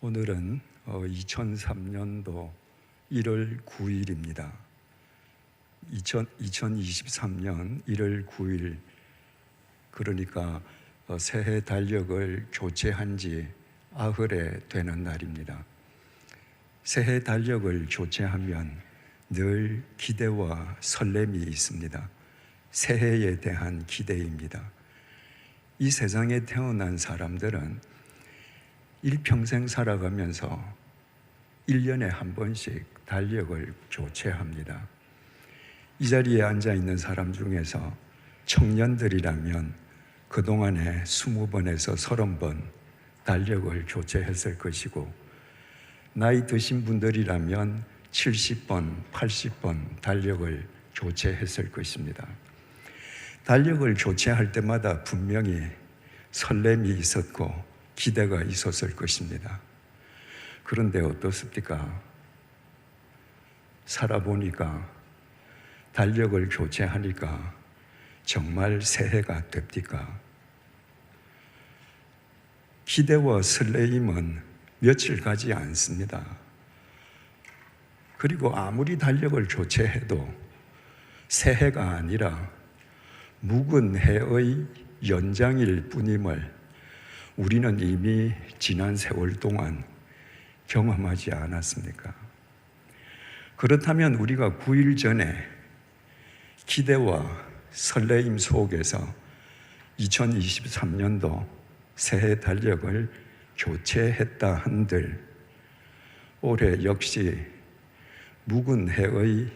오늘은 2003년도 1월 9일입니다. 2023년 1월 9일, 그러니까 새해 달력을 교체한 지 8회 되는 날입니다. 새해 달력을 교체하면 늘 기대와 설렘이 있습니다. 새해에 대한 기대입니다. 이 세상에 태어난 사람들은 일평생 살아가면서 1년에 한 번씩 달력을 교체합니다. 이 자리에 앉아 있는 사람 중에서 청년들이라면 그동안에 20번에서 30번 달력을 교체했을 것이고, 나이 드신 분들이라면 70번, 80번 달력을 교체했을 것입니다. 달력을 교체할 때마다 분명히 설렘이 있었고 기대가 있었을 것입니다. 그런데 어떻습니까? 살아보니까 달력을 교체하니까 정말 새해가 됩니까? 기대와 설레임은 며칠 가지 않습니다. 그리고 아무리 달력을 교체해도 새해가 아니라 묵은 해의 연장일 뿐임을 우리는 이미 지난 세월 동안 경험하지 않았습니까? 그렇다면 우리가 9일 전에 기대와 설레임 속에서 2023년도 새해 달력을 교체했다 한들 올해 역시 묵은 해의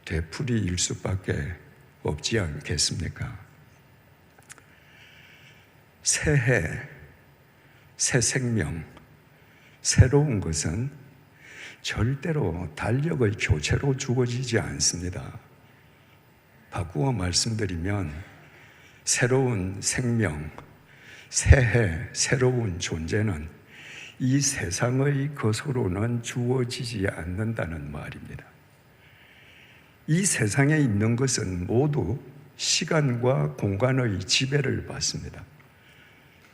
되풀이일 수밖에 없지 않겠습니까? 새해, 새 생명, 새로운 것은 절대로 달력의 교체로 주어지지 않습니다. 바꾸어 말씀드리면 새로운 생명, 새해, 새로운 존재는 이 세상의 것으로는 주어지지 않는다는 말입니다. 이 세상에 있는 것은 모두 시간과 공간의 지배를 받습니다.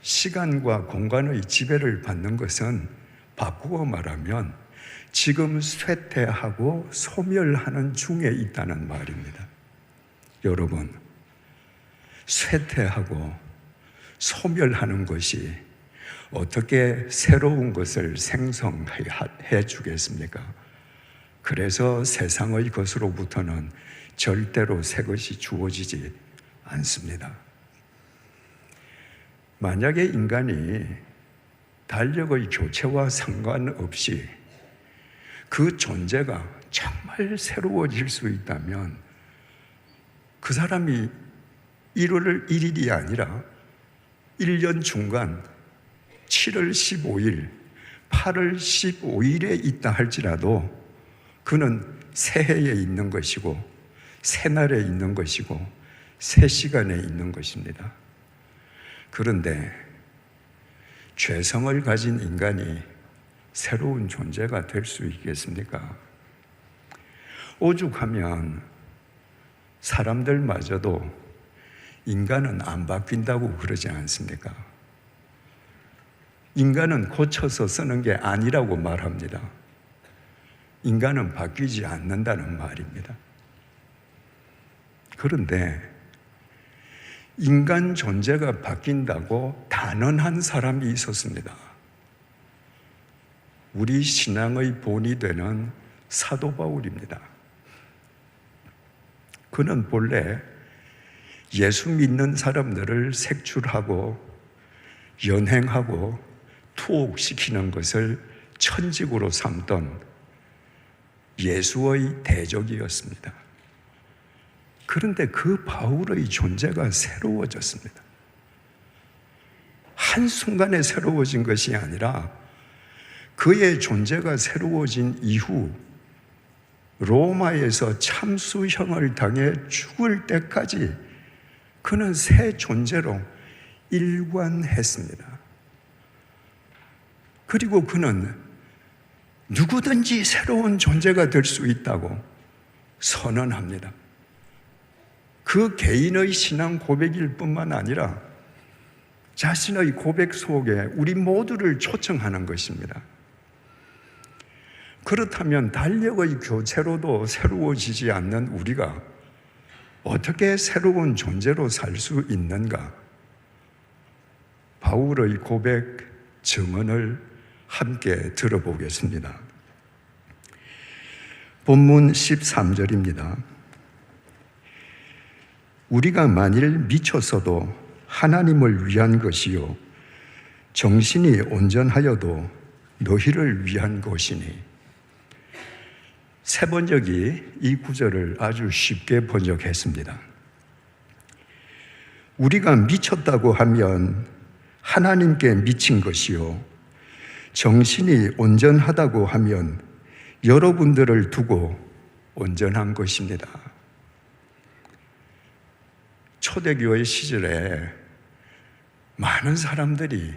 시간과 공간의 지배를 받는 것은 바꾸어 말하면 지금 쇠퇴하고 소멸하는 중에 있다는 말입니다. 여러분, 쇠퇴하고 소멸하는 것이 어떻게 새로운 것을 생성해 주겠습니까? 그래서 세상의 것으로부터는 절대로 새 것이 주어지지 않습니다. 만약에 인간이 달력의 교체와 상관없이 그 존재가 정말 새로워질 수 있다면 그 사람이 1월 1일이 아니라 1년 중간 7월 15일, 8월 15일에 있다 할지라도 그는 새해에 있는 것이고 새날에 있는 것이고 새 시간에 있는 것입니다. 그런데 죄성을 가진 인간이 새로운 존재가 될 수 있겠습니까? 오죽하면 사람들마저도 인간은 안 바뀐다고 그러지 않습니까? 인간은 고쳐서 쓰는 게 아니라고 말합니다. 인간은 바뀌지 않는다는 말입니다. 그런데 인간 존재가 바뀐다고 단언한 사람이 있었습니다. 우리 신앙의 본이 되는 사도 바울입니다. 그는 본래 예수 믿는 사람들을 색출하고 연행하고 투옥시키는 것을 천직으로 삼던 예수의 대적이었습니다. 그런데 그 바울의 존재가 새로워졌습니다. 한순간에 새로워진 것이 아니라 그의 존재가 새로워진 이후 로마에서 참수형을 당해 죽을 때까지 그는 새 존재로 일관했습니다. 그리고 그는 누구든지 새로운 존재가 될 수 있다고 선언합니다. 그 개인의 신앙 고백일 뿐만 아니라 자신의 고백 속에 우리 모두를 초청하는 것입니다. 그렇다면 달력의 교체로도 새로워지지 않는 우리가 어떻게 새로운 존재로 살 수 있는가? 바울의 고백 증언을 함께 들어보겠습니다. 본문 13절입니다. 우리가 만일 미쳤어도 하나님을 위한 것이요 정신이 온전하여도 너희를 위한 것이니. 세 번역이 이 구절을 아주 쉽게 번역했습니다. 우리가 미쳤다고 하면 하나님께 미친 것이요 정신이 온전하다고 하면 여러분들을 두고 온전한 것입니다. 초대교회 시절에 많은 사람들이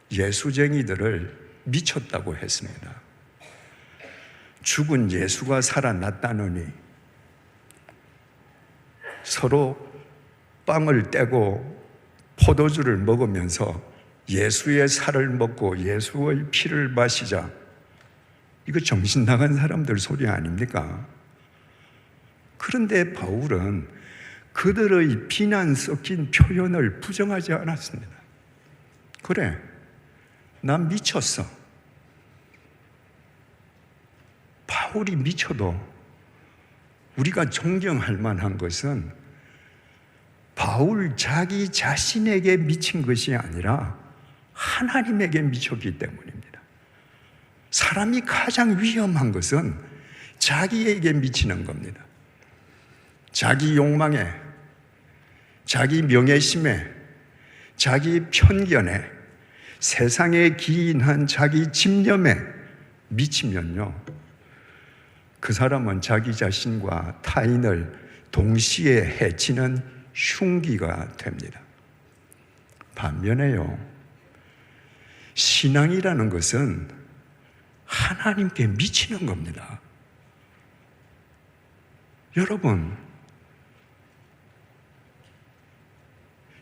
예수쟁이들을 미쳤다고 했습니다. 죽은 예수가 살아났다느니 서로 빵을 떼고 포도주를 먹으면서 예수의 살을 먹고 예수의 피를 마시자. 이거 정신 나간 사람들 소리 아닙니까? 그런데 바울은 그들의 비난 섞인 표현을 부정하지 않았습니다. 그래, 난 미쳤어. 바울이 미쳐도 우리가 존경할 만한 것은 바울 자기 자신에게 미친 것이 아니라 하나님에게 미쳤기 때문입니다. 사람이 가장 위험한 것은 자기에게 미치는 겁니다. 자기 욕망에, 자기 명예심에, 자기 편견에, 세상에 기인한 자기 집념에 미치면요, 그 사람은 자기 자신과 타인을 동시에 해치는 흉기가 됩니다. 반면에요, 신앙이라는 것은 하나님께 미치는 겁니다. 여러분,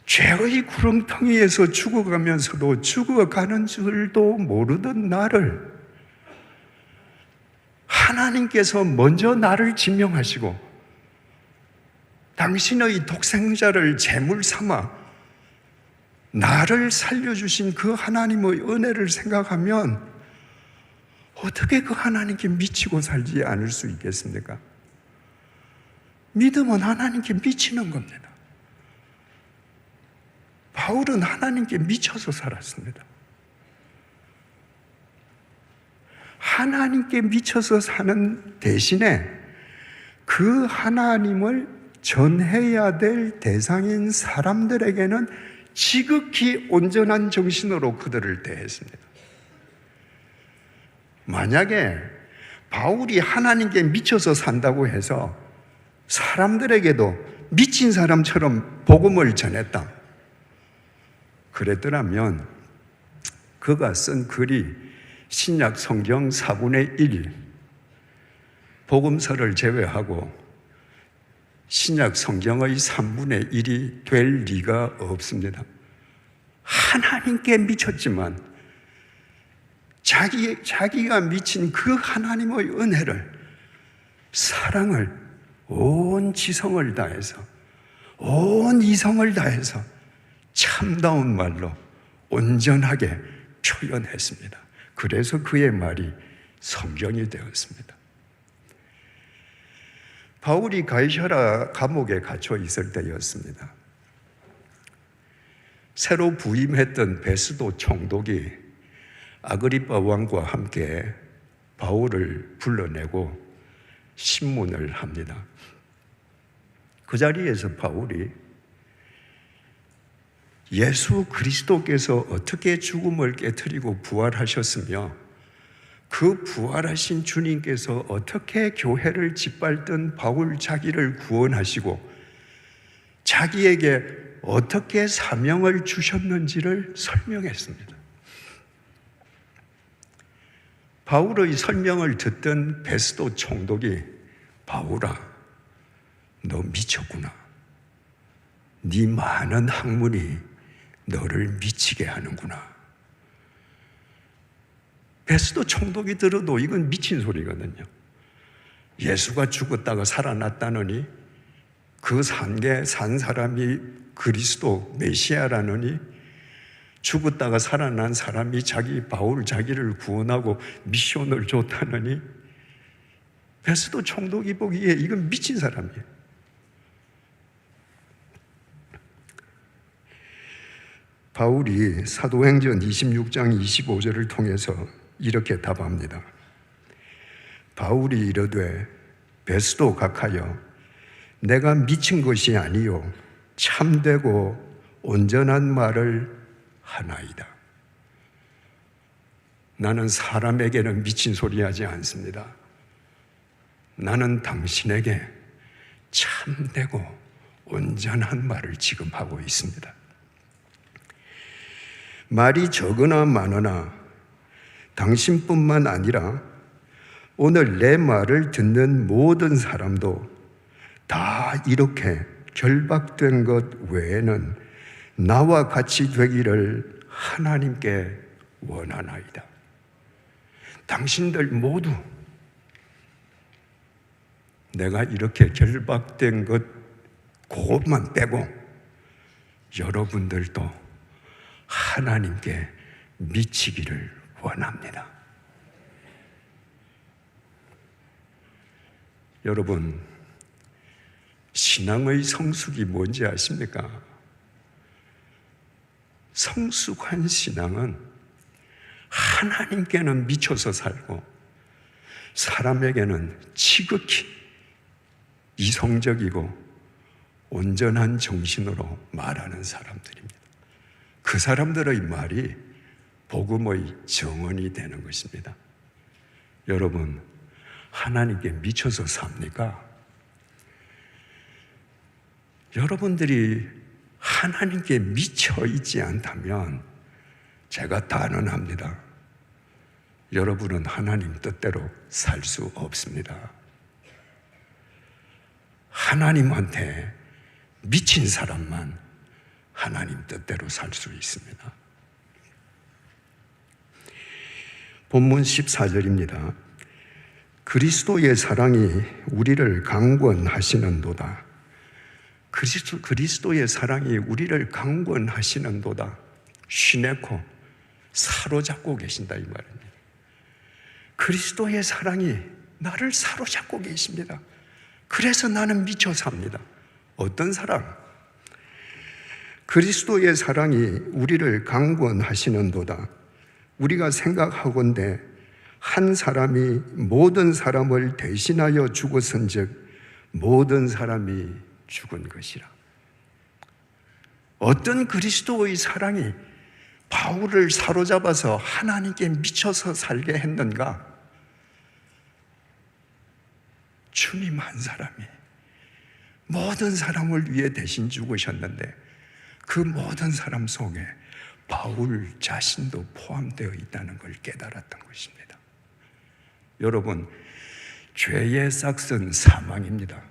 죄의 구렁텅이에서 죽어가면서도 죽어가는 줄도 모르던 나를 하나님께서 먼저 나를 지명하시고 당신의 독생자를 제물 삼아 나를 살려주신 그 하나님의 은혜를 생각하면 어떻게 그 하나님께 미치고 살지 않을 수 있겠습니까? 믿음은 하나님께 미치는 겁니다. 바울은 하나님께 미쳐서 살았습니다. 하나님께 미쳐서 사는 대신에 그 하나님을 전해야 될 대상인 사람들에게는 지극히 온전한 정신으로 그들을 대했습니다. 만약에 바울이 하나님께 미쳐서 산다고 해서 사람들에게도 미친 사람처럼 복음을 전했다, 그랬더라면 그가 쓴 글이 신약 성경 4분의 1, 복음서를 제외하고 신약 성경의 3분의 1이 될 리가 없습니다. 하나님께 미쳤지만 자기가 미친 그 하나님의 은혜를, 사랑을 온 지성을 다해서, 온 이성을 다해서 참다운 말로 온전하게 표현했습니다. 그래서 그의 말이 성경이 되었습니다. 바울이 가이사랴 감옥에 갇혀 있을 때였습니다. 새로 부임했던 베스도 총독이 아그리빠 왕과 함께 바울을 불러내고 신문을 합니다. 그 자리에서 바울이 예수 그리스도께서 어떻게 죽음을 깨트리고 부활하셨으며 그 부활하신 주님께서 어떻게 교회를 짓밟던 바울 자기를 구원하시고 자기에게 어떻게 사명을 주셨는지를 설명했습니다. 바울의 설명을 듣던 베스도 총독이, 바울아, 너 미쳤구나. 네 많은 학문이 너를 미치게 하는구나. 베스도 총독이 들어도 이건 미친 소리거든요. 예수가 죽었다가 살아났다느니, 그 산 사람이 그리스도 메시아라느니, 죽었다가 살아난 사람이 바울 자기를 구원하고 미션을 줬다느니, 베스도 총독이 보기에 이건 미친 사람이에요. 바울이 사도행전 26장 25절을 통해서 이렇게 답합니다. 바울이 이르되 베스도 각하여 내가 미친 것이 아니요 참되고 온전한 말을 하나이다. 나는 사람에게는 미친 소리 하지 않습니다. 나는 당신에게 참되고 온전한 말을 지금 하고 있습니다. 말이 적으나 많으나 당신뿐만 아니라 오늘 내 말을 듣는 모든 사람도 다 이렇게 결박된 것 외에는 나와 같이 되기를 하나님께 원하나이다. 당신들 모두 내가 이렇게 결박된 것 그것만 빼고 여러분들도 하나님께 미치기를 원합니다. 여러분, 신앙의 성숙이 뭔지 아십니까? 성숙한 신앙은 하나님께는 미쳐서 살고 사람에게는 지극히 이성적이고 온전한 정신으로 말하는 사람들입니다. 그 사람들의 말이 복음의 정언이 되는 것입니다. 여러분, 하나님께 미쳐서 삽니까? 여러분들이 하나님께 미쳐 있지 않다면 제가 단언합니다. 여러분은 하나님 뜻대로 살 수 없습니다. 하나님한테 미친 사람만 하나님 뜻대로 살 수 있습니다. 본문 14절입니다. 그리스도의 사랑이 우리를 강권하시는도다. 그리스도의 사랑이 우리를 강권하시는도다. 쉬내코 사로잡고 계신다 이 말입니다. 그리스도의 사랑이 나를 사로잡고 계십니다. 그래서 나는 미쳐 삽니다. 어떤 사랑? 그리스도의 사랑이 우리를 강권하시는도다. 우리가 생각하건대 한 사람이 모든 사람을 대신하여 죽었은즉 모든 사람이 죽은 것이라. 어떤 그리스도의 사랑이 바울을 사로잡아서 하나님께 미쳐서 살게 했는가? 주님 한 사람이 모든 사람을 위해 대신 죽으셨는데 그 모든 사람 속에 바울 자신도 포함되어 있다는 걸 깨달았던 것입니다. 여러분, 죄의 삭은 사망입니다.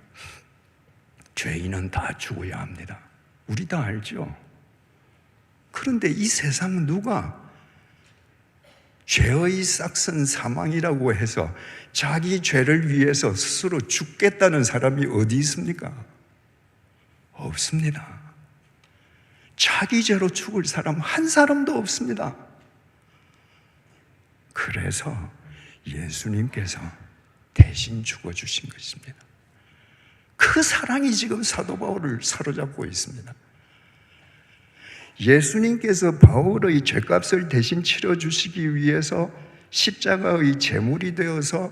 죄인은 다 죽어야 합니다. 우리 다 알죠? 그런데 이 세상 누가 죄의 삭은 사망이라고 해서 자기 죄를 위해서 스스로 죽겠다는 사람이 어디 있습니까? 없습니다. 자기 죄로 죽을 사람 한 사람도 없습니다. 그래서 예수님께서 대신 죽어주신 것입니다. 그 사랑이 지금 사도 바울을 사로잡고 있습니다. 예수님께서 바울의 죄값을 대신 치러주시기 위해서 십자가의 제물이 되어서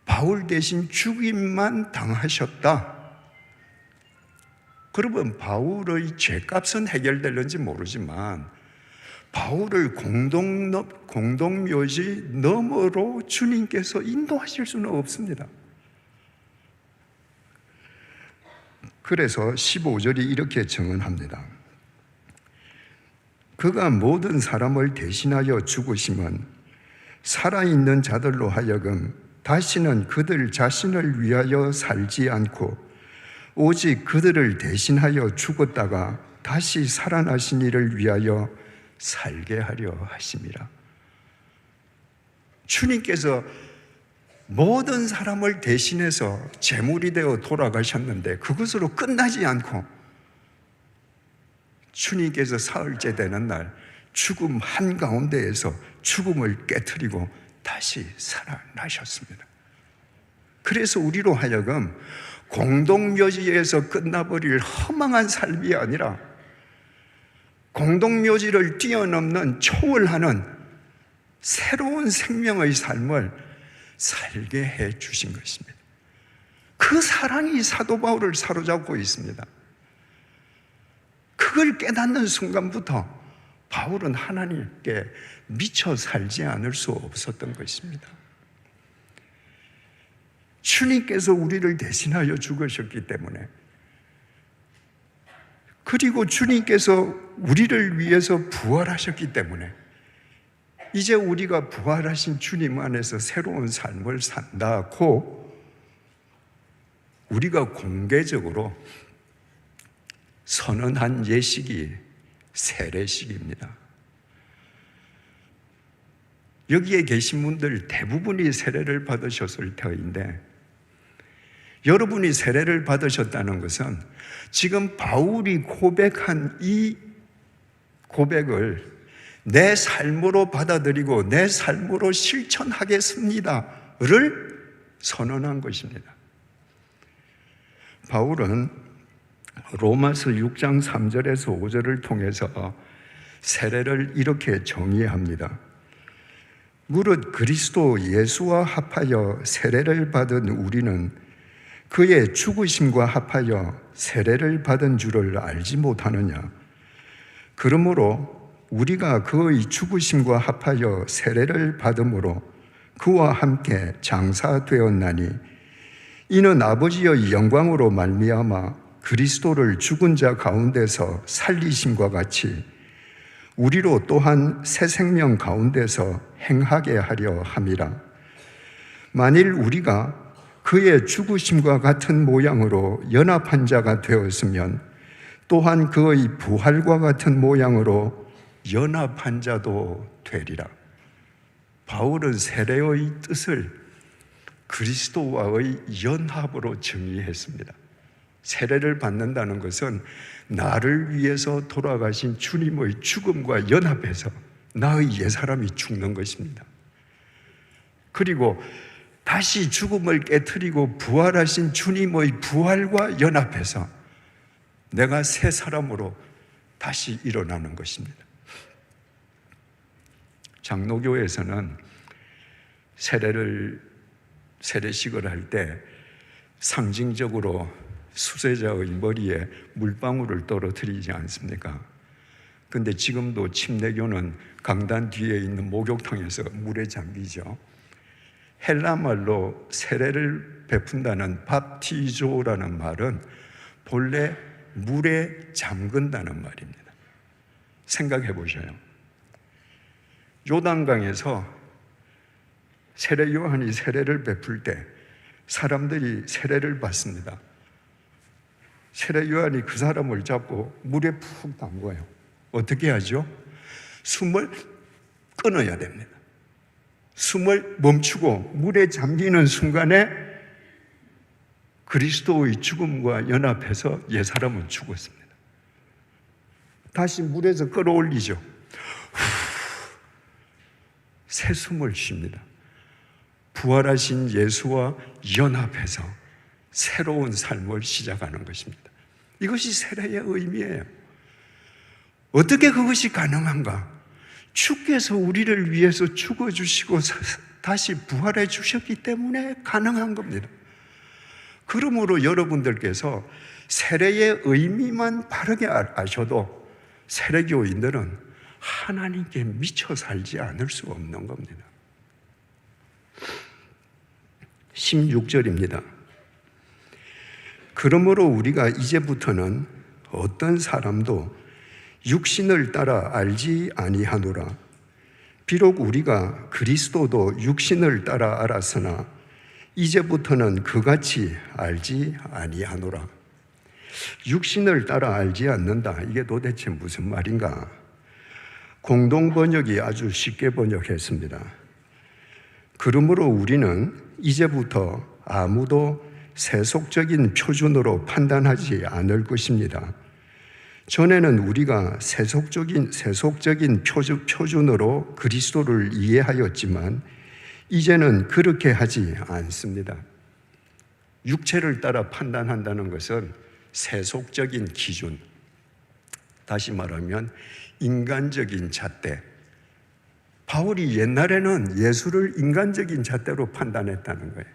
바울 대신 죽임만 당하셨다. 그러면 바울의 죄값은 해결될는지 모르지만 바울을 공동묘지 너머로 주님께서 인도하실 수는 없습니다. 그래서 15절이 이렇게 증언합니다. 그가 모든 사람을 대신하여 죽으심은 살아있는 자들로 하여금 다시는 그들 자신을 위하여 살지 않고 오직 그들을 대신하여 죽었다가 다시 살아나신 이를 위하여 살게 하려 하심이라. 주님께서 모든 사람을 대신해서 제물이 되어 돌아가셨는데 그것으로 끝나지 않고 주님께서 사흘째 되는 날 죽음 한가운데에서 죽음을 깨트리고 다시 살아나셨습니다. 그래서 우리로 하여금 공동묘지에서 끝나버릴 허망한 삶이 아니라 공동묘지를 뛰어넘는 초월하는 새로운 생명의 삶을 살게 해 주신 것입니다. 그 사랑이 사도 바울을 사로잡고 있습니다. 그걸 깨닫는 순간부터 바울은 하나님께 미쳐 살지 않을 수 없었던 것입니다. 주님께서 우리를 대신하여 죽으셨기 때문에, 그리고 주님께서 우리를 위해서 부활하셨기 때문에 이제 우리가 부활하신 주님 안에서 새로운 삶을 산다고 우리가 공개적으로 선언한 예식이 세례식입니다. 여기에 계신 분들 대부분이 세례를 받으셨을 터인데, 여러분이 세례를 받으셨다는 것은 지금 바울이 고백한 이 고백을 내 삶으로 받아들이고 내 삶으로 실천하겠습니다를 선언한 것입니다. 바울은 로마서 6장 3절에서 5절을 통해서 세례를 이렇게 정의합니다. 무릇 그리스도 예수와 합하여 세례를 받은 우리는 그의 죽으심과 합하여 세례를 받은 줄을 알지 못하느냐. 그러므로 우리가 그의 죽으심과 합하여 세례를 받음으로 그와 함께 장사되었나니 이는 아버지의 영광으로 말미암아 그리스도를 죽은 자 가운데서 살리심과 같이 우리로 또한 새 생명 가운데서 행하게 하려 함이라. 만일 우리가 그의 죽으심과 같은 모양으로 연합한 자가 되었으면 또한 그의 부활과 같은 모양으로 연합한 자도 되리라. 바울은 세례의 뜻을 그리스도와의 연합으로 정의했습니다. 세례를 받는다는 것은 나를 위해서 돌아가신 주님의 죽음과 연합해서 나의 옛사람이 죽는 것입니다. 그리고 다시 죽음을 깨트리고 부활하신 주님의 부활과 연합해서 내가 새 사람으로 다시 일어나는 것입니다. 장로교에서는 세례식을 할 때 상징적으로 수세자의 머리에 물방울을 떨어뜨리지 않습니까? 근데 지금도 침례교는 강단 뒤에 있는 목욕탕에서 물에 잠기죠. 헬라말로 세례를 베푼다는 밥티조라는 말은 본래 물에 잠근다는 말입니다. 생각해 보셔요. 요단강에서 세례 요한이 세례를 베풀 때 사람들이 세례를 받습니다. 세례 요한이 그 사람을 잡고 물에 푹 담궈요. 어떻게 하죠? 숨을 끊어야 됩니다. 숨을 멈추고 물에 잠기는 순간에 그리스도의 죽음과 연합해서 옛사람은 죽었습니다. 다시 물에서 끌어올리죠. 새 숨을 쉽니다. 부활하신 예수와 연합해서 새로운 삶을 시작하는 것입니다. 이것이 세례의 의미예요. 어떻게 그것이 가능한가? 주께서 우리를 위해서 죽어주시고 다시 부활해 주셨기 때문에 가능한 겁니다. 그러므로 여러분들께서 세례의 의미만 바르게 아셔도 세례교인들은 하나님께 미쳐 살지 않을 수 없는 겁니다. 16절입니다. 그러므로 우리가 이제부터는 어떤 사람도 육신을 따라 알지 아니하노라. 비록 우리가 그리스도도 육신을 따라 알았으나 이제부터는 그같이 알지 아니하노라. 육신을 따라 알지 않는다. 이게 도대체 무슨 말인가? 공동 번역이 아주 쉽게 번역했습니다. 그러므로 우리는 이제부터 아무도 세속적인 표준으로 판단하지 않을 것입니다. 전에는 우리가 세속적인 표준으로 그리스도를 이해하였지만 이제는 그렇게 하지 않습니다. 육체를 따라 판단한다는 것은 세속적인 기준, 다시 말하면 인간적인 잣대. 바울이 옛날에는 예수를 인간적인 잣대로 판단했다는 거예요.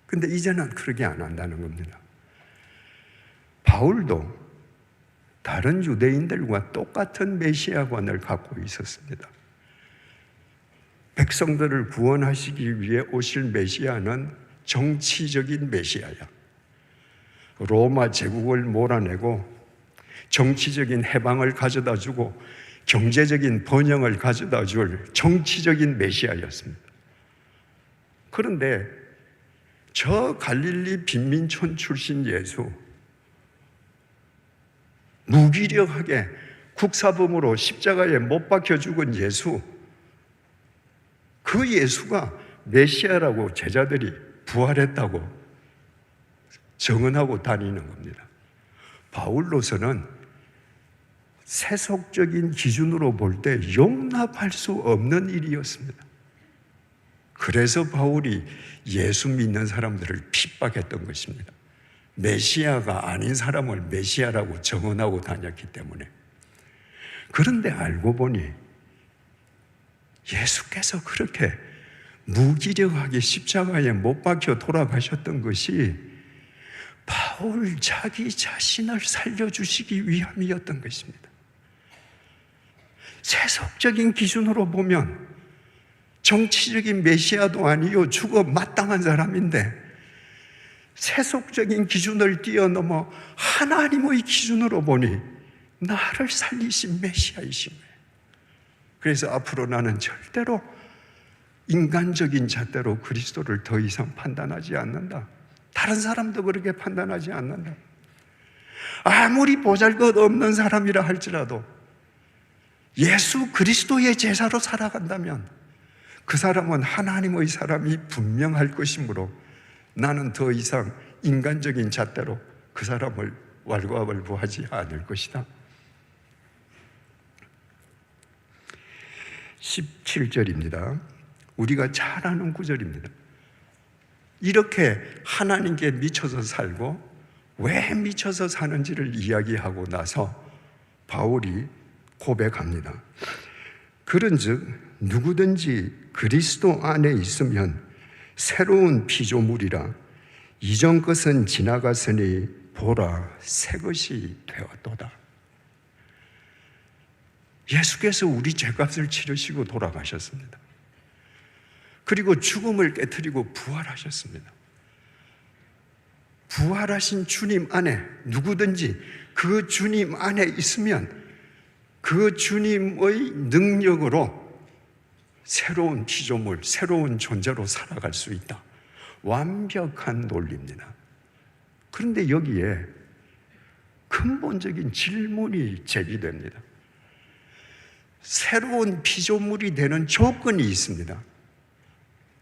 근데 이제는 그렇게 안 한다는 겁니다. 바울도 다른 유대인들과 똑같은 메시아관을 갖고 있었습니다. 백성들을 구원하시기 위해 오실 메시아는 정치적인 메시아야. 로마 제국을 몰아내고 정치적인 해방을 가져다 주고 경제적인 번영을 가져다 줄 정치적인 메시아였습니다. 그런데 저 갈릴리 빈민촌 출신 예수, 무기력하게 국사범으로 십자가에 못 박혀 죽은 예수, 그 예수가 메시아라고 제자들이 부활했다고 정언하고 다니는 겁니다. 바울로서는 세속적인 기준으로 볼 때 용납할 수 없는 일이었습니다. 그래서 바울이 예수 믿는 사람들을 핍박했던 것입니다. 메시아가 아닌 사람을 메시아라고 정언하고 다녔기 때문에. 그런데 알고 보니 예수께서 그렇게 무기력하게 십자가에 못 박혀 돌아가셨던 것이 바울 자기 자신을 살려주시기 위함이었던 것입니다. 세속적인 기준으로 보면 정치적인 메시아도 아니요 죽어 마땅한 사람인데 세속적인 기준을 뛰어넘어 하나님의 기준으로 보니 나를 살리신 메시아이신 거예요. 그래서 앞으로 나는 절대로 인간적인 잣대로 그리스도를 더 이상 판단하지 않는다. 다른 사람도 그렇게 판단하지 않는다. 아무리 보잘것없는 사람이라 할지라도 예수 그리스도의 제사로 살아간다면 그 사람은 하나님의 사람이 분명할 것이므로 나는 더 이상 인간적인 잣대로 그 사람을 왈가왈부하지 않을 것이다. 17절입니다. 우리가 잘 아는 구절입니다. 이렇게 하나님께 미쳐서 살고 왜 미쳐서 사는지를 이야기하고 나서 바울이 고백합니다. 그런즉 누구든지 그리스도 안에 있으면 새로운 피조물이라 이전 것은 지나갔으니 보라 새 것이 되었도다. 예수께서 우리 죄값을 치르시고 돌아가셨습니다. 그리고 죽음을 깨트리고 부활하셨습니다. 부활하신 주님 안에 누구든지 그 주님 안에 있으면 그 주님의 능력으로 새로운 피조물, 새로운 존재로 살아갈 수 있다. 완벽한 논리입니다. 그런데 여기에 근본적인 질문이 제기됩니다. 새로운 피조물이 되는 조건이 있습니다.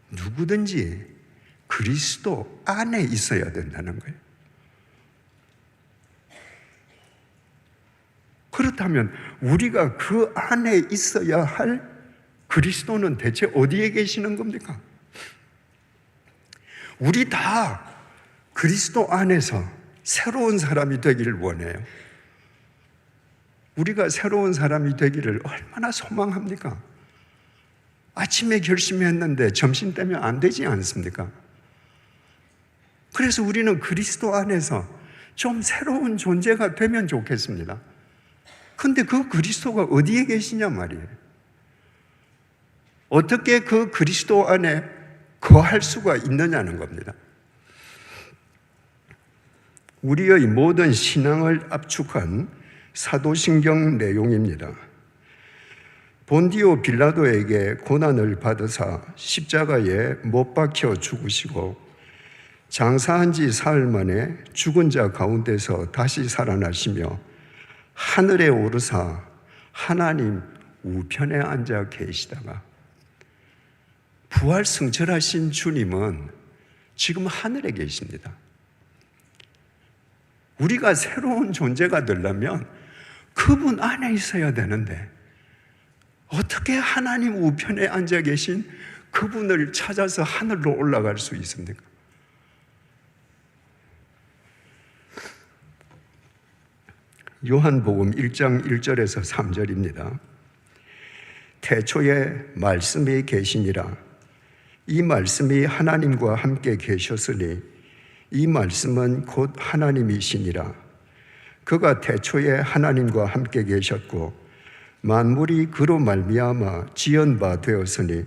누구든지 그리스도 안에 있어야 된다는 거예요. 그렇다면 우리가 그 안에 있어야 할 그리스도는 대체 어디에 계시는 겁니까? 우리 다 그리스도 안에서 새로운 사람이 되기를 원해요. 우리가 새로운 사람이 되기를 얼마나 소망합니까? 아침에 결심했는데 점심 때면 안 되지 않습니까? 그래서 우리는 그리스도 안에서 좀 새로운 존재가 되면 좋겠습니다. 근데 그 그리스도가 어디에 계시냐 말이에요. 어떻게 그 그리스도 안에 거할 수가 있느냐는 겁니다. 우리의 모든 신앙을 압축한 사도신경 내용입니다. 본디오 빌라도에게 고난을 받으사 십자가에 못 박혀 죽으시고 장사한 지 사흘 만에 죽은 자 가운데서 다시 살아나시며 하늘에 오르사 하나님 우편에 앉아 계시다가 부활 승천하신 주님은 지금 하늘에 계십니다. 우리가 새로운 존재가 되려면 그분 안에 있어야 되는데 어떻게 하나님 우편에 앉아 계신 그분을 찾아서 하늘로 올라갈 수 있습니까? 요한복음 1장 1절에서 3절입니다. 태초에 말씀이 계시니라. 이 말씀이 하나님과 함께 계셨으니 이 말씀은 곧 하나님이시니라. 그가 태초에 하나님과 함께 계셨고 만물이 그로 말미암아 지은 바 되었으니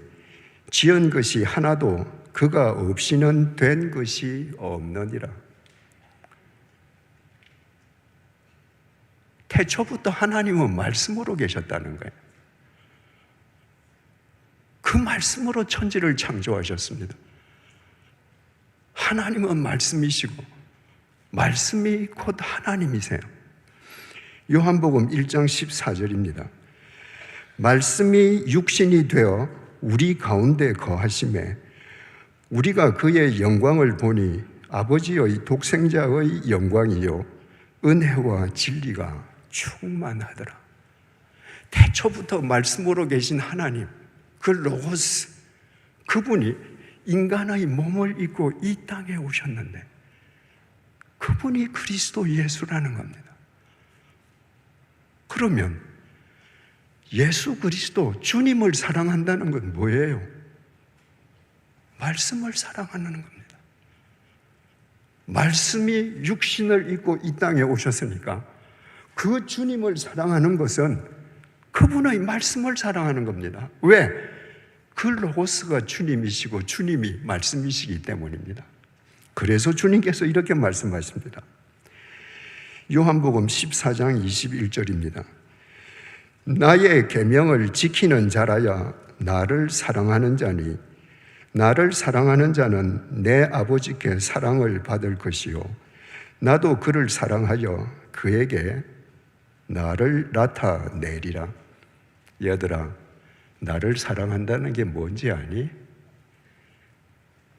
지은 것이 하나도 그가 없이는 된 것이 없느니라. 태초부터 하나님은 말씀으로 계셨다는 거예요. 그 말씀으로 천지를 창조하셨습니다. 하나님은 말씀이시고 말씀이 곧 하나님이세요. 요한복음 1장 14절입니다. 말씀이 육신이 되어 우리 가운데 거하심에 우리가 그의 영광을 보니 아버지의 독생자의 영광이요 은혜와 진리가 충만하더라. 태초부터 말씀으로 계신 하나님, 그 로고스, 그분이 인간의 몸을 입고 이 땅에 오셨는데 그분이 그리스도 예수라는 겁니다. 그러면 예수 그리스도 주님을 사랑한다는 건 뭐예요? 말씀을 사랑하는 겁니다. 말씀이 육신을 입고 이 땅에 오셨으니까 그 주님을 사랑하는 것은 그분의 말씀을 사랑하는 겁니다. 왜? 그 로고스가 주님이시고 주님이 말씀이시기 때문입니다. 그래서 주님께서 이렇게 말씀하십니다. 요한복음 14장 21절입니다. 나의 계명을 지키는 자라야 나를 사랑하는 자니 나를 사랑하는 자는 내 아버지께 사랑을 받을 것이요 나도 그를 사랑하여 그에게 나를 나타내리라. 얘들아, 나를 사랑한다는 게 뭔지 아니?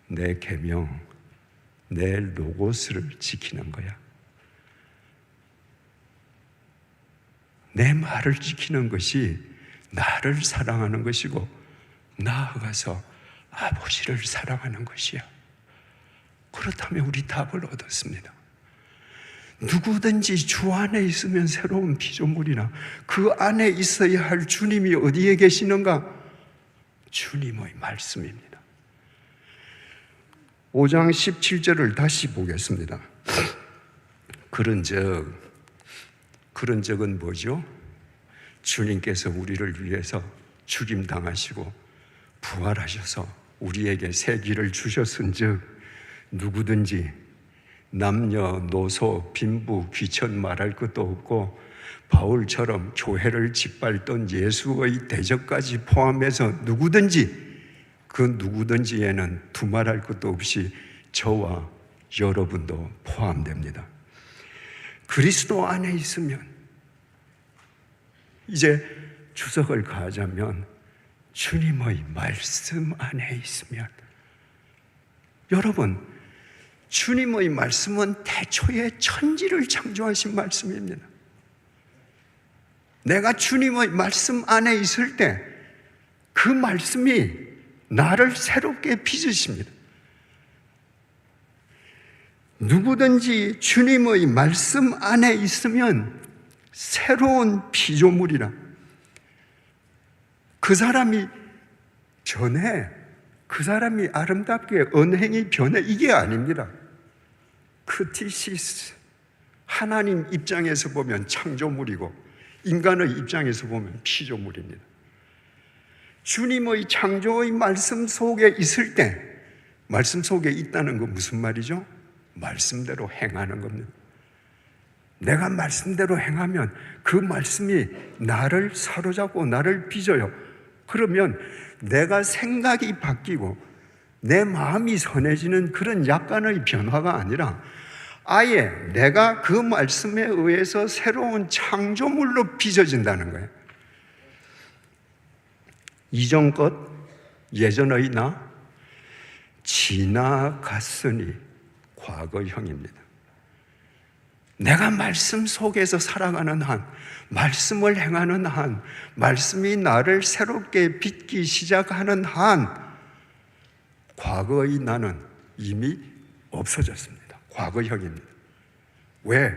내 계명, 내 로고스를 지키는 거야. 내 말을 지키는 것이 나를 사랑하는 것이고 나아가서 아버지를 사랑하는 것이야. 그렇다면 우리 답을 얻었습니다. 누구든지 주 안에 있으면 새로운 피조물이나 그 안에 있어야 할 주님이 어디에 계시는가? 주님의 말씀입니다. 5장 17절을 다시 보겠습니다. 그런적은 뭐죠? 주님께서 우리를 위해서 죽임당하시고 부활하셔서 우리에게 새 길을 주셨은즉 누구든지 남녀노소 빈부 귀천 말할 것도 없고 바울처럼 교회를 짓밟던 예수의 대적까지 포함해서 누구든지 그 누구든지에는 두말할 것도 없이 저와 여러분도 포함됩니다. 그리스도 안에 있으면 이제 주석을 가하자면 주님의 말씀 안에 있으면 여러분 주님의 말씀은 태초에 천지를 창조하신 말씀입니다. 내가 주님의 말씀 안에 있을 때 그 말씀이 나를 새롭게 빚으십니다. 누구든지 주님의 말씀 안에 있으면 새로운 피조물이라. 그 사람이 변해, 그 사람이 아름답게 언행이 변해, 이게 아닙니다. 크티시스, 하나님 입장에서 보면 창조물이고 인간의 입장에서 보면 피조물입니다. 주님의 창조의 말씀 속에 있을 때, 말씀 속에 있다는 건 무슨 말이죠? 말씀대로 행하는 겁니다. 내가 말씀대로 행하면 그 말씀이 나를 사로잡고 나를 빚어요. 그러면 내가 생각이 바뀌고 내 마음이 선해지는 그런 약간의 변화가 아니라 아예 내가 그 말씀에 의해서 새로운 창조물로 빚어진다는 거예요. 이전 것, 예전의 나, 지나갔으니 과거형입니다. 내가 말씀 속에서 살아가는 한, 말씀을 행하는 한, 말씀이 나를 새롭게 빚기 시작하는 한, 과거의 나는 이미 없어졌습니다. 과거형입니다. 왜?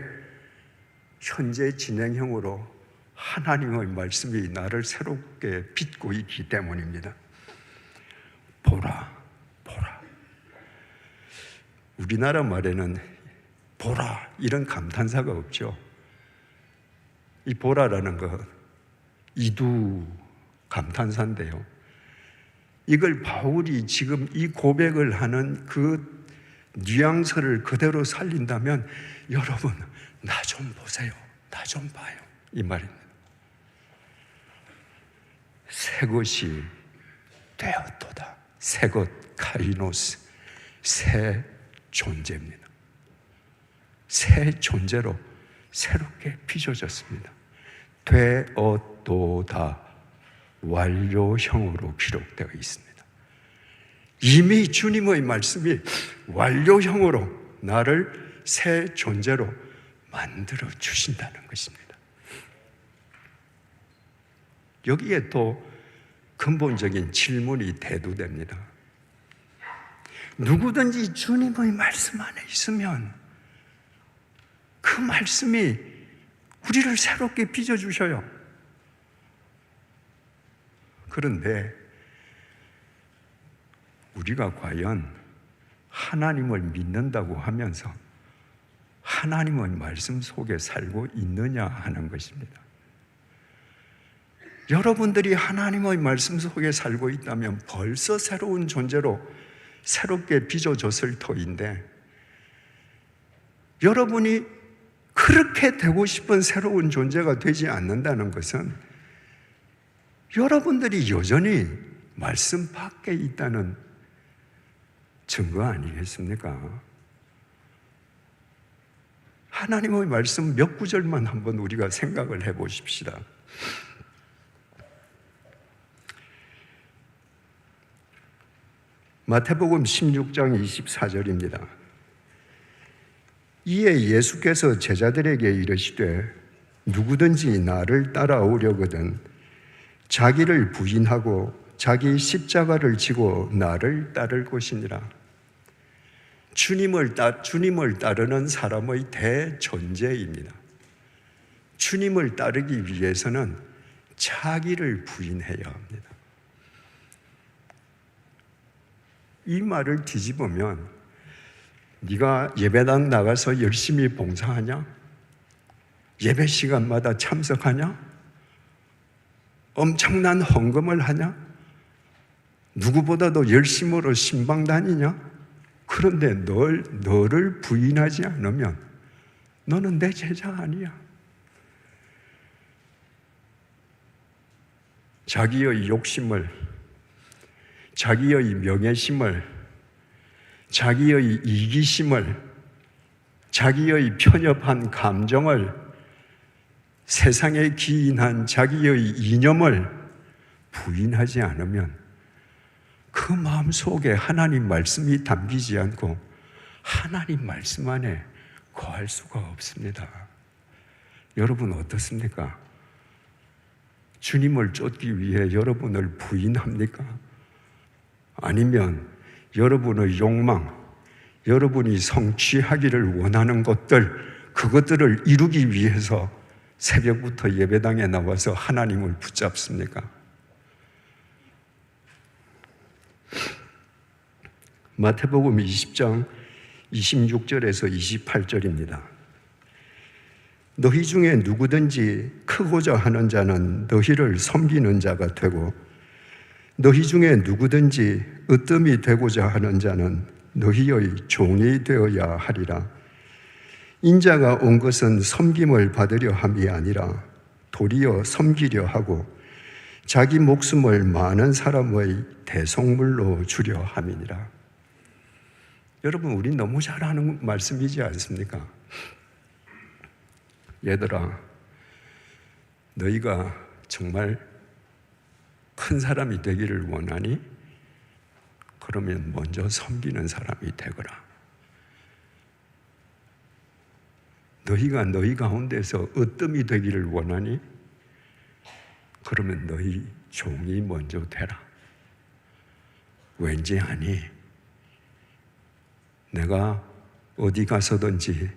현재 진행형으로 하나님의 말씀이 나를 새롭게 빚고 있기 때문입니다. 보라, 보라. 우리나라 말에는 보라 이런 감탄사가 없죠. 이 보라라는 것 이두 감탄사인데요, 이걸 바울이 지금 이 고백을 하는 그 뉘앙스를 그대로 살린다면 여러분 나 좀 보세요, 나 좀 봐요 이 말입니다. 새 것이 되었도다. 새 것, 카이노스, 새 존재입니다. 새 존재로 새롭게 빚어졌습니다. 되었도다 완료형으로 기록되어 있습니다. 이미 주님의 말씀이 완료형으로 나를 새 존재로 만들어 주신다는 것입니다. 여기에 또 근본적인 질문이 대두됩니다. 누구든지 주님의 말씀 안에 있으면 그 말씀이 우리를 새롭게 빚어주셔요. 그런데 우리가 과연 하나님을 믿는다고 하면서 하나님의 말씀 속에 살고 있느냐 하는 것입니다. 여러분들이 하나님의 말씀 속에 살고 있다면 벌써 새로운 존재로 새롭게 빚어졌을 터인데, 여러분이 그렇게 되고 싶은 새로운 존재가 되지 않는다는 것은 여러분들이 여전히 말씀 밖에 있다는 증거 아니겠습니까? 하나님의 말씀 몇 구절만 한번 우리가 생각을 해 보십시다. 마태복음 16장 24절입니다. 이에 예수께서 제자들에게 이르시되 누구든지 나를 따라오려거든 자기를 부인하고 자기 십자가를 지고 나를 따를 것이니라. 주님을 따르는 사람의 대존재입니다. 주님을 따르기 위해서는 자기를 부인해야 합니다. 이 말을 뒤집으면 네가 예배당 나가서 열심히 봉사하냐? 예배 시간마다 참석하냐? 엄청난 헌금을 하냐? 누구보다도 열심으로 신방 다니냐? 그런데 너를 부인하지 않으면 너는 내 제자 아니야. 자기의 욕심을, 자기의 명예심을, 자기의 이기심을, 자기의 편협한 감정을, 세상에 기인한 자기의 이념을 부인하지 않으면 그 마음속에 하나님 말씀이 담기지 않고 하나님 말씀 안에 거할 수가 없습니다. 여러분 어떻습니까? 주님을 쫓기 위해 여러분을 부인합니까? 아니면 여러분의 욕망, 여러분이 성취하기를 원하는 것들, 그것들을 이루기 위해서 새벽부터 예배당에 나와서 하나님을 붙잡습니까? 마태복음 20장 26절에서 28절입니다. 너희 중에 누구든지 크고자 하는 자는 너희를 섬기는 자가 되고 너희 중에 누구든지 으뜸이 되고자 하는 자는 너희의 종이 되어야 하리라. 인자가 온 것은 섬김을 받으려 함이 아니라 도리어 섬기려 하고 자기 목숨을 많은 사람의 대속물로 주려 함이니라. 여러분, 우리 너무 잘 아는 말씀이지 않습니까? 얘들아, 너희가 정말 큰 사람이 되기를 원하니 그러면 먼저 섬기는 사람이 되거라. 너희가 너희 가운데서 으뜸이 되기를 원하니? 그러면 너희 종이 먼저 되라. 왠지 아니? 내가 어디 가서든지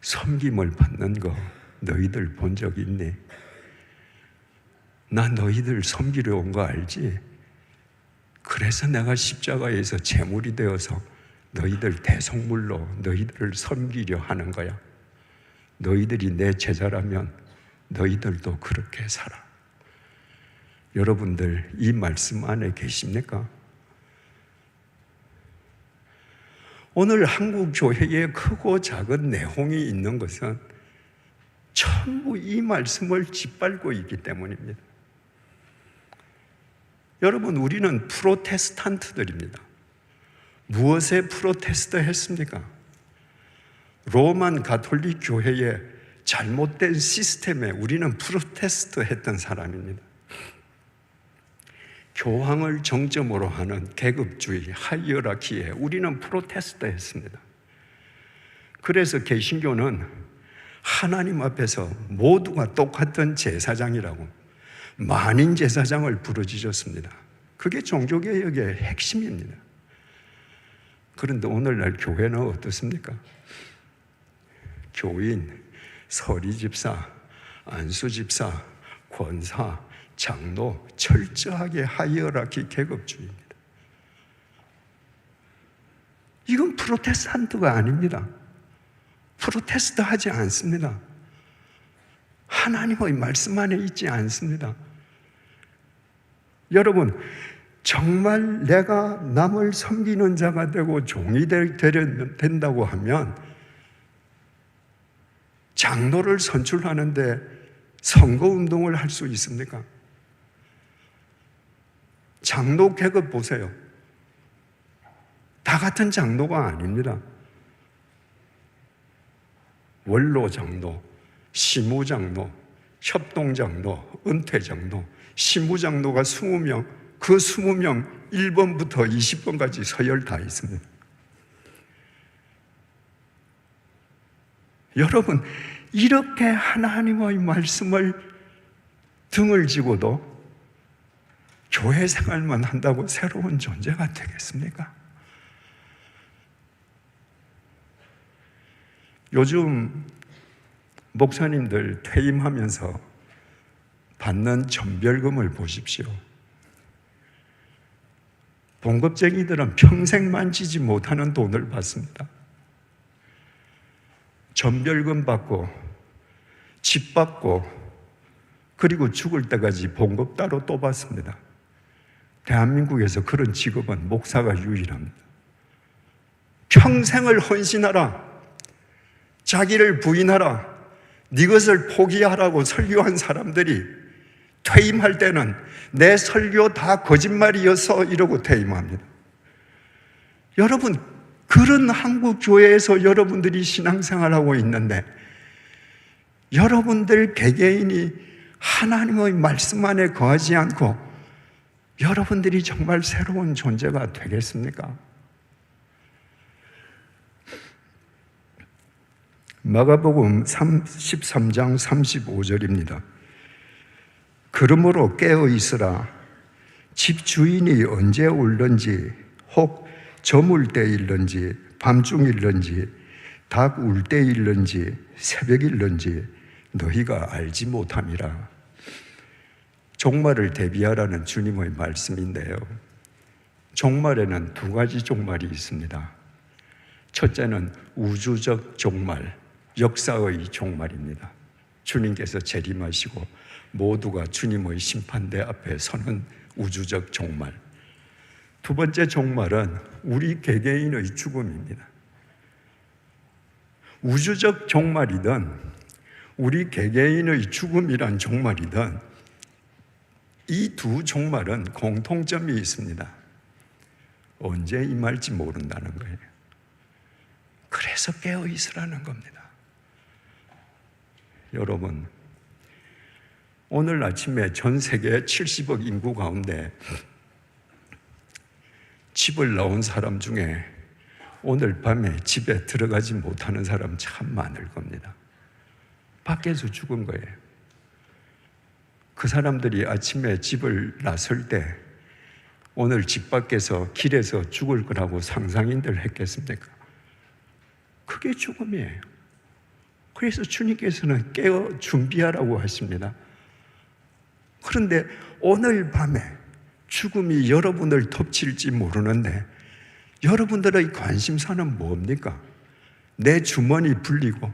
섬김을 받는 거 너희들 본 적 있니? 나 너희들 섬기려 온 거 알지? 그래서 내가 십자가에서 제물이 되어서 너희들 대속물로 너희들을 섬기려 하는 거야. 너희들이 내 제자라면 너희들도 그렇게 살아. 여러분들 이 말씀 안에 계십니까? 오늘 한국 교회에 크고 작은 내홍이 있는 것은 전부 이 말씀을 짓밟고 있기 때문입니다. 여러분, 우리는 프로테스탄트들입니다. 무엇에 프로테스트 했습니까? 로만 가톨릭 교회의 잘못된 시스템에 우리는 프로테스트 했던 사람입니다. 교황을 정점으로 하는 계급주의, 하이어라키에 우리는 프로테스트 했습니다. 그래서 개신교는 하나님 앞에서 모두가 똑같은 제사장이라고 만인 제사장을 부르짖었습니다. 그게 종교개혁의 핵심입니다. 그런데 오늘날 교회는 어떻습니까? 교인, 서리집사, 안수집사, 권사, 장로, 철저하게 하이어라키 계급주의입니다. 이건 프로테스탄트가 아닙니다. 프로테스트 하지 않습니다. 하나님의 말씀 안에 있지 않습니다. 여러분, 정말 내가 남을 섬기는 자가 되고 종이 된다고 하면 장로를 선출하는데 선거운동을 할 수 있습니까? 장로 계급 보세요. 다 같은 장로가 아닙니다. 원로장로, 시무장로, 협동장로, 은퇴장로, 시무장로가 20명, 그 20명 1번부터 20번까지 서열 다 있습니다. 여러분, 이렇게 하나님의 말씀을 등을 지고도 교회 생활만 한다고 새로운 존재가 되겠습니까? 요즘 목사님들 퇴임하면서 받는 전별금을 보십시오. 봉급쟁이들은 평생 만지지 못하는 돈을 받습니다. 전별금 받고 집 받고 그리고 죽을 때까지 봉급 따로 또 받습니다. 대한민국에서 그런 직업은 목사가 유일합니다. 평생을 헌신하라, 자기를 부인하라, 네 것을 포기하라고 설교한 사람들이 퇴임할 때는 내 설교 다 거짓말이어서 이러고 퇴임합니다. 여러분, 그런 한국 교회에서 여러분들이 신앙생활하고 있는데 여러분들 개개인이 하나님의 말씀 안에 거하지 않고 여러분들이 정말 새로운 존재가 되겠습니까? 마가복음 13장 35절입니다. 그러므로 깨어 있으라. 집 주인이 언제 올는지, 혹 저물 때일는지, 밤중일는지, 닭 울 때일는지, 새벽일는지 너희가 알지 못함이라. 종말을 대비하라는 주님의 말씀인데요, 종말에는 두 가지 종말이 있습니다. 첫째는 우주적 종말, 역사의 종말입니다. 주님께서 재림하시고 모두가 주님의 심판대 앞에 서는 우주적 종말. 두 번째 종말은 우리 개개인의 죽음입니다. 우주적 종말이든 우리 개개인의 죽음이란 종말이든 이 두 종말은 공통점이 있습니다. 언제 임할지 모른다는 거예요. 그래서 깨어 있으라는 겁니다. 여러분, 오늘 아침에 전 세계 70억 인구 가운데 집을 나온 사람 중에 오늘 밤에 집에 들어가지 못하는 사람 참 많을 겁니다. 밖에서 죽은 거예요. 그 사람들이 아침에 집을 나설 때 오늘 집 밖에서 길에서 죽을 거라고 상상인들 했겠습니까? 그게 죽음이에요. 그래서 주님께서는 깨어 준비하라고 하십니다. 그런데 오늘 밤에 죽음이 여러분을 덮칠지 모르는데 여러분들의 관심사는 뭡니까? 내 주머니 불리고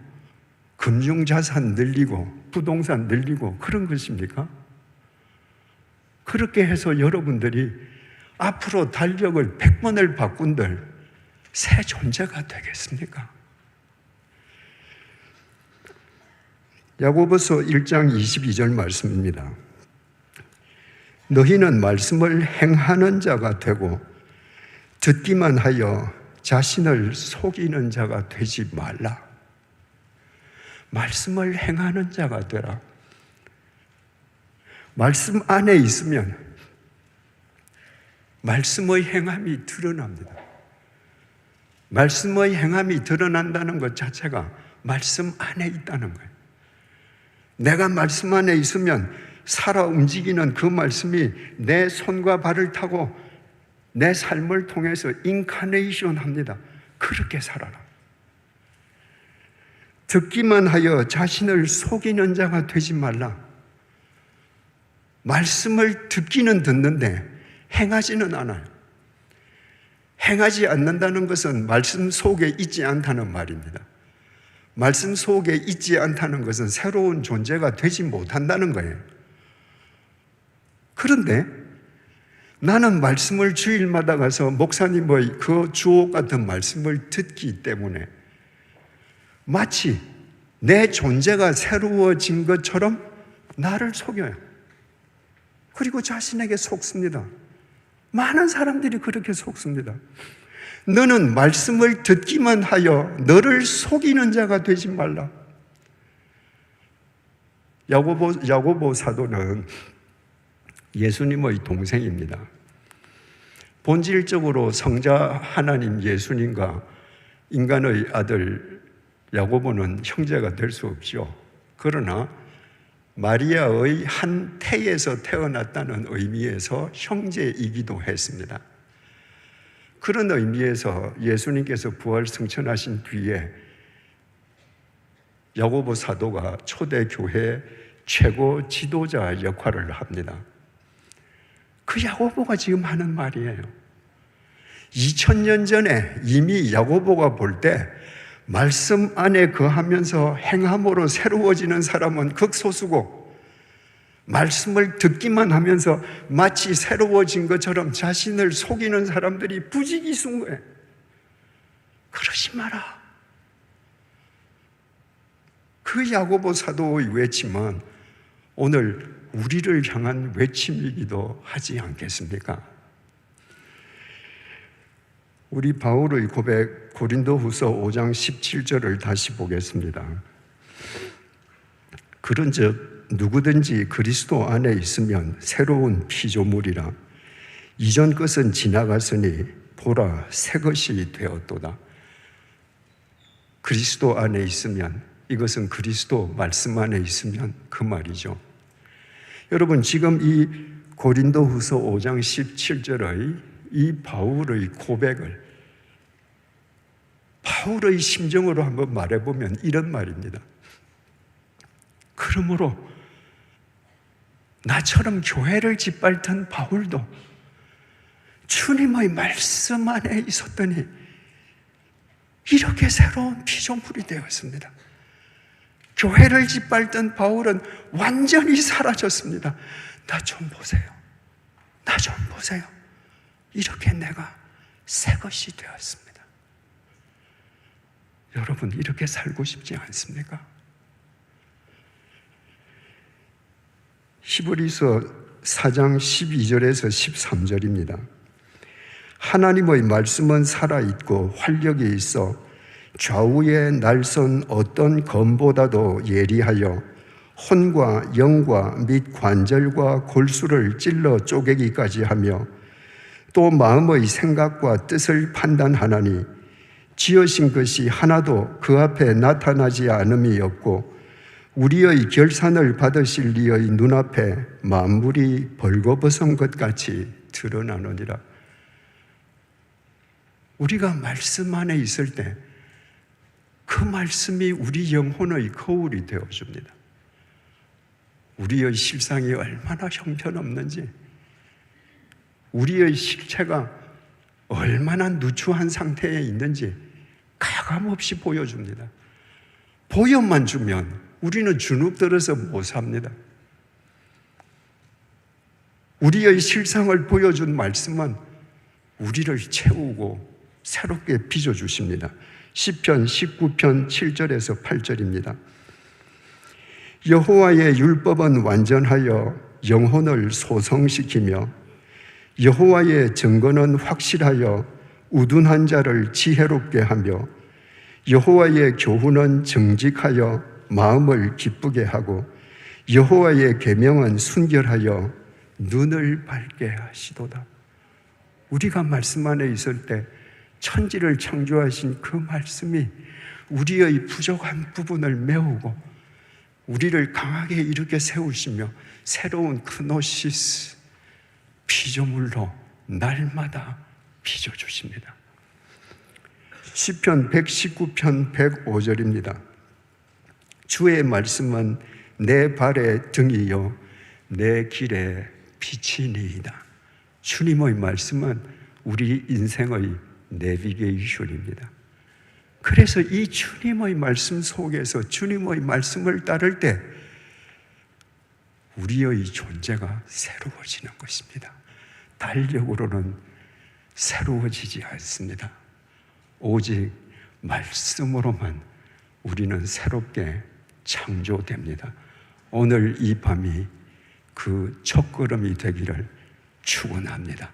금융자산 늘리고 부동산 늘리고 그런 것입니까? 그렇게 해서 여러분들이 앞으로 달력을 100번을 바꾼들 새 존재가 되겠습니까? 야고보서 1장 22절 말씀입니다. 너희는 말씀을 행하는 자가 되고 듣기만 하여 자신을 속이는 자가 되지 말라. 말씀을 행하는 자가 되라. 말씀 안에 있으면 말씀의 행함이 드러납니다. 말씀의 행함이 드러난다는 것 자체가 말씀 안에 있다는 거예요. 내가 말씀 안에 있으면 살아 움직이는 그 말씀이 내 손과 발을 타고 내 삶을 통해서 인카네이션 합니다. 그렇게 살아라. 듣기만 하여 자신을 속이는 자가 되지 말라. 말씀을 듣기는 듣는데 행하지는 않아요. 행하지 않는다는 것은 말씀 속에 있지 않다는 말입니다. 말씀 속에 있지 않다는 것은 새로운 존재가 되지 못한다는 거예요. 그런데 나는 말씀을 주일마다 가서 목사님의 그 주옥 같은 말씀을 듣기 때문에 마치 내 존재가 새로워진 것처럼 나를 속여요. 그리고 자신에게 속습니다. 많은 사람들이 그렇게 속습니다. 너는 말씀을 듣기만 하여 너를 속이는 자가 되지 말라. 야고보 사도는 예수님의 동생입니다. 본질적으로 성자 하나님 예수님과 인간의 아들 야고보는 형제가 될 수 없죠. 그러나 마리아의 한 태에서 태어났다는 의미에서 형제이기도 했습니다. 그런 의미에서 예수님께서 부활 승천하신 뒤에 야고보 사도가 초대교회 최고 지도자 역할을 합니다. 그 야고보가 지금 하는 말이에요. 2000년 전에 이미 야고보가 볼 때 말씀 안에 거하면서 행함으로 새로워지는 사람은 극소수고 말씀을 듣기만 하면서 마치 새로워진 것처럼 자신을 속이는 사람들이 부지기수인 거예요. 그러지 마라. 그 야고보 사도의 외침은 오늘 우리를 향한 외침이기도 하지 않겠습니까? 우리 바울의 고백 고린도후서 5장 17절을 다시 보겠습니다. 그런즉 누구든지 그리스도 안에 있으면 새로운 피조물이라 이전 것은 지나갔으니 보라 새 것이 되었도다. 그리스도 안에 있으면, 이것은 그리스도 말씀 안에 있으면 그 말이죠. 여러분, 지금 이 고린도후서 5장 17절의 이 바울의 고백을 바울의 심정으로 한번 말해보면 이런 말입니다. 그러므로 나처럼 교회를 짓밟던 바울도 주님의 말씀 안에 있었더니 이렇게 새로운 피조물이 되었습니다. 교회를 짓밟던 바울은 완전히 사라졌습니다. 나 좀 보세요. 나 좀 보세요. 이렇게 내가 새 것이 되었습니다. 여러분, 이렇게 살고 싶지 않습니까? 히브리서 4장 12절에서 13절입니다. 하나님의 말씀은 살아있고 활력이 있어 좌우에 날선 어떤 검보다도 예리하여 혼과 영과 및 관절과 골수를 찔러 쪼개기까지 하며 또 마음의 생각과 뜻을 판단하나니 지으신 것이 하나도 그 앞에 나타나지 않음이 없고 우리의 결산을 받으실 이의 눈앞에 만물이 벌거벗은 것 같이 드러나느니라. 우리가 말씀 안에 있을 때 그 말씀이 우리 영혼의 거울이 되어줍니다. 우리의 실상이 얼마나 형편없는지, 우리의 실체가 얼마나 누추한 상태에 있는지 가감없이 보여줍니다. 보여만 주면 우리는 주눅들어서 못 삽니다. 우리의 실상을 보여준 말씀은 우리를 채우고 새롭게 빚어주십니다. 시편 19편 7절에서 8절입니다. 여호와의 율법은 완전하여 영혼을 소성시키며 여호와의 증거는 확실하여 우둔한 자를 지혜롭게 하며 여호와의 교훈은 정직하여 마음을 기쁘게 하고 여호와의 계명은 순결하여 눈을 밝게 하시도다. 우리가 말씀 안에 있을 때 천지를 창조하신 그 말씀이 우리의 부족한 부분을 메우고 우리를 강하게 일으켜 세우시며 새로운 크노시스 피조물로 날마다 빚어주십니다. 시편 119편 105절입니다. 주의 말씀은 내 발의 등이요 내 길의 빛이니이다. 주님의 말씀은 우리 인생의 내비게이션입니다. 그래서 이 주님의 말씀 속에서 주님의 말씀을 따를 때 우리의 존재가 새로워지는 것입니다. 달력으로는 새로워지지 않습니다. 오직 말씀으로만 우리는 새롭게 창조됩니다. 오늘 이 밤이 그 첫걸음이 되기를 축원합니다.